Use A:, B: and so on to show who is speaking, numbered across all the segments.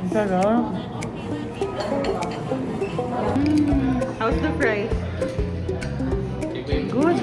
A: Ang sarap. How's the fries? Good.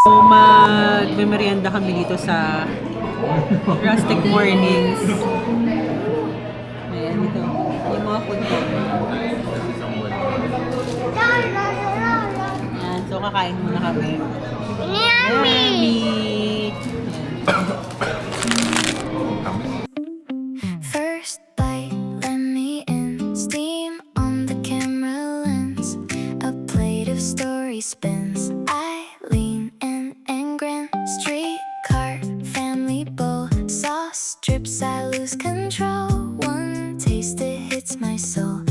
A: So, magme-merienda kami dito sa Rustic Mornings. Ayan, ito. Yung mga food ko. Ayan, so kakain muna kami. Yummy!
B: First bite, let me in. Steam on the camera lens. A plate of story spins. I lean in and grin. Streetcar, family bowl. Sauce drips, I lose control. One taste, it hits my soul.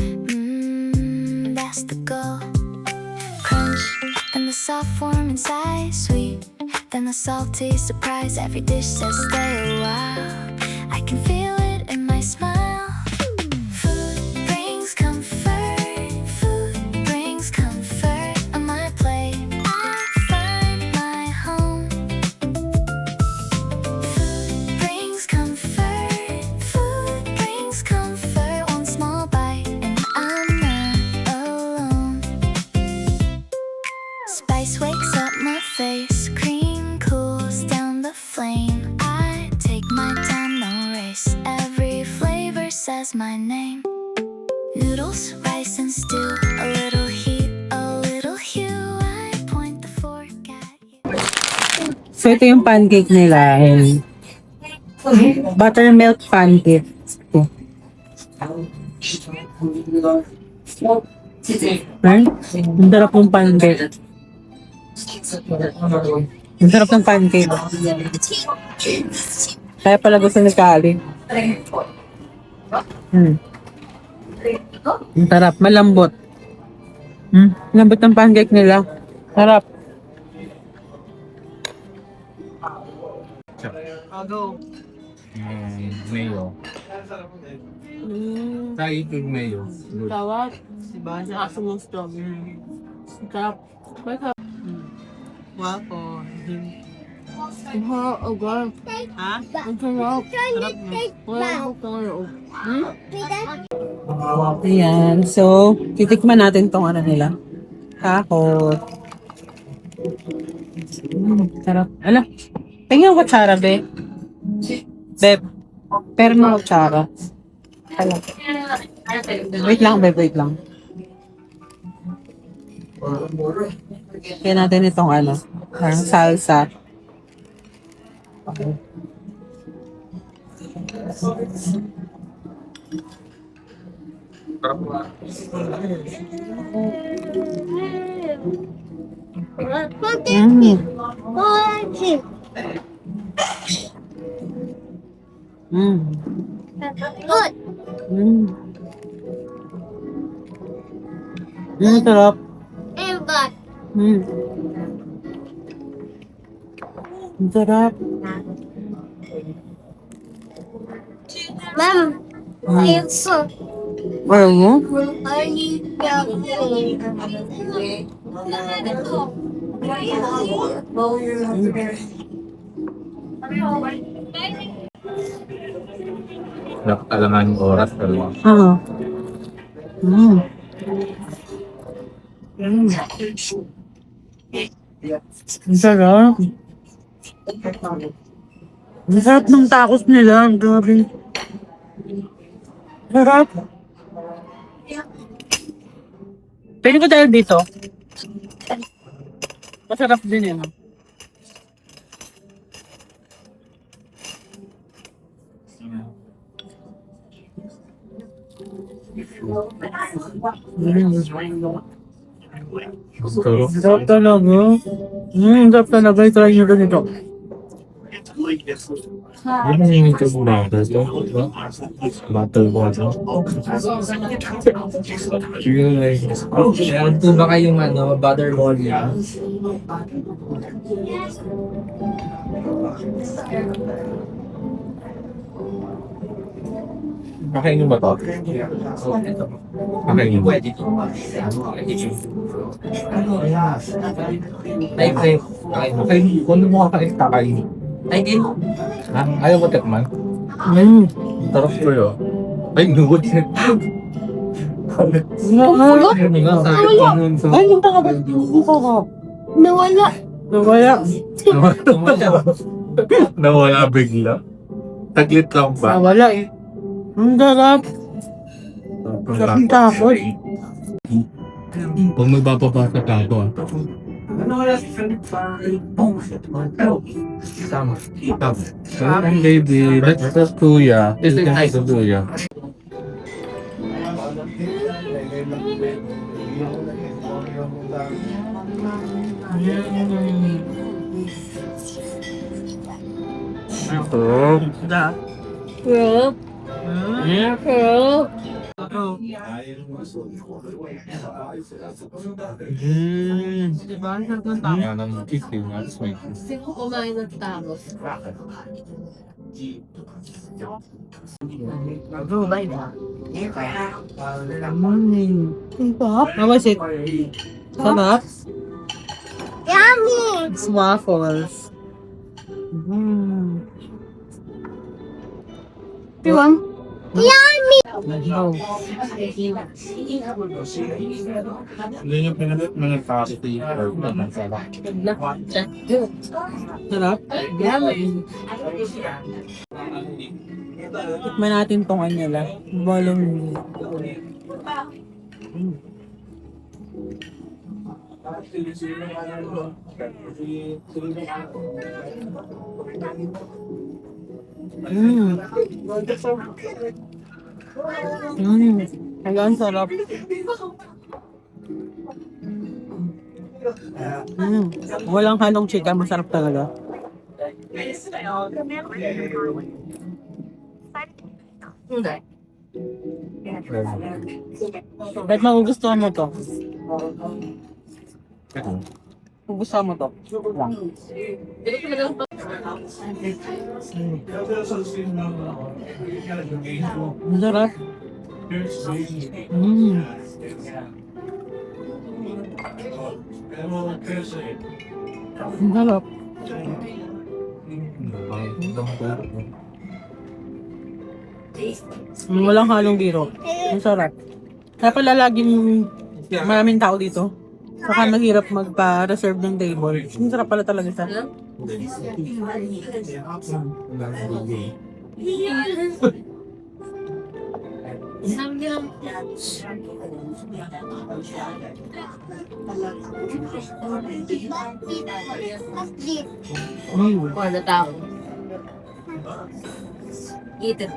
B: That's the goal. Crunch, then the soft warm inside. Sweet, then the salty surprise. Every dish says stay a while. I can feel it in my smile. Food brings comfort. Food brings comfort. On my plate, I find my home. Food brings comfort. Food brings comfort. One small bite, and I'm not alone. Spice wakes up my face. Cream cools down the flame. I take my time, no race. Every flavor says my name. Noodles, rice and stew. A little heat, a little hue. I point the fork at you.
A: So, ito yung pancake nila. Buttermilk pancake. Ito. Right? Ang sarap ng pancake. Ang sarap ng pancake. Kaya pala gusto ni Kali. Ang sarap. Malambot. Lambot ng pancake nila. Sarap. Go.
C: Mayo. Try it with mayo. Good.
A: Tawag. Diba? Sa aso mong strawberry. Sarap. Sarap. Wow po.
D: Ang harap agad.
A: Ha?
D: Ang sarap.
A: Sarap mo.
D: Wala ako pangarap.
A: Ayan. So, titikman natin tong ano nila. Kakot. Sarap. Ala. Tingnan ko kutsara, be. Beb. Pero mo kutsara. Ala. Wait lang, beb. Wait lang. Kaya natin itong ano. Salsa. Okay.
D: Good.
A: Sarap.
D: And but.
A: Ang sarap.
D: Ma'am. Ayun so.
A: Ayaw mo?
C: Alangan yung oras. Pero
A: Oo. Ang sarap. Ang sarap ng tacos nila. Ang grabe. Sarap. Pwede ko tayo dito. Masarap din yun. Sarap talaga. Sarap talaga. I-try nyo ganito.
C: Ano yung ito butter? Butter water.
E: Meron po ba kayong butter ball niya?
C: Kakainin ba to? Kakainin.
E: Pwede to. Ay, ay.
C: Kakainin. Kung mo kakain, kakainin.
E: Ay, din.
C: Ha? Ayaw mo tikman? Sarap ko yun. Ay, nugot yun.
A: Ay, yung tanga ba? Hindi ko ako.
D: Nawala.
A: Nawala.
C: Nawala bigla. Taglit lang ba?
A: Nawala eh. Ang darap. Sarap ng tapos.
C: Kung magbababa sa tato ah.
E: Tama.
C: And baby, that's tuya. This is nice of tuya.
A: Da.
D: Bro. Bro.
A: Diba? Ang sarap ng tapos.
C: Yan ang kissing.
D: Sino kumain ng tacos?
A: How was it? Sarap?
D: Yummy!
A: It's waffles. Piwang? Oh.
C: Hindi nyo pinalit mga tasty.
A: Sarap? Tikman natin tong ano nila. Bolong. Ang sarap. Walang halong chika, masarap talaga.
D: Hindi.
A: Kahit magugustuhan mo to. Magugustuhan mo to. Ang sarap. Ang sarap. Walang halong biro. Ang sarap. Kaya pala laging maraming tao dito. Saka mahirap magpa-reserve ng table. Ang sarap pala talaga siya.
D: Sabi lang. Wala tao. Eat it.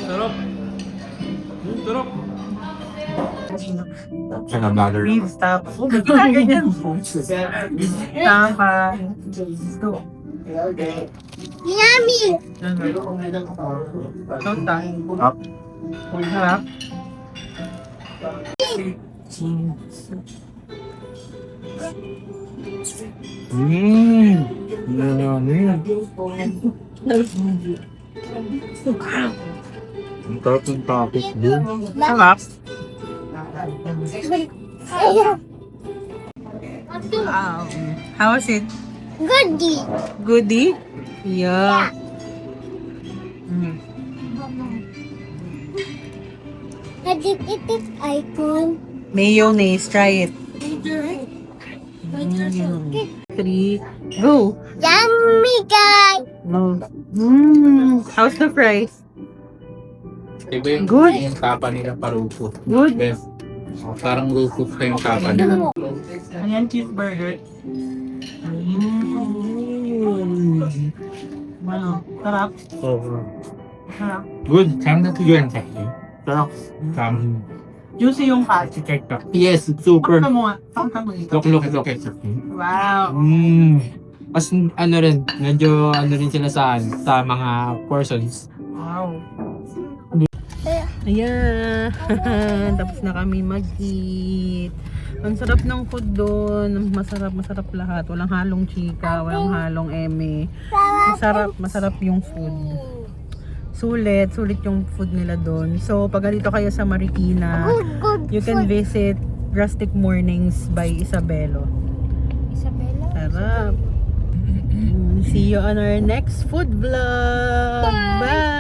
C: Sarap. Sarap. And another.
A: Please stop. Oh, ganyan. Tama.
D: Yummy!
C: Up.
A: Ang sarap.
C: Ang sarap ng tapos dun.
A: Sarap. How was it?
D: Goodie!
A: Goodie? Yeah.
D: Had you eat it, icon?
A: Mayonnaise, try it. 3, go.
D: Yummy, guys!
A: No. How's the fries?
C: Iba yung
A: Good.
C: yung tapa nila parupot.
A: Good.
C: Yes. Parang rupot pa yung tapa nila.
A: Ayan, cheeseburger. Ano? Sarap.
C: So,
A: Sarap.
C: good. Come na to yun. Sarap. Come.
A: Juicy yung catch.
E: Yes, super.
A: Pakita mo nga. Pakita mo ito.
E: Look.
A: Wow.
E: Mas ano rin, medyo ano rin sila sa mga portions.
A: Wow. Ayan. Tapos na kami mag-eat. Ang sarap ng food doon. Masarap lahat. Walang halong chika, walang halong eme. Masarap yung food. Sulit yung food nila doon. So, pag dito kayo sa Marikina, you can visit Rustic Mornings by Isabelo.
D: Isabella?
A: Sarap. See you on our next food vlog. Bye!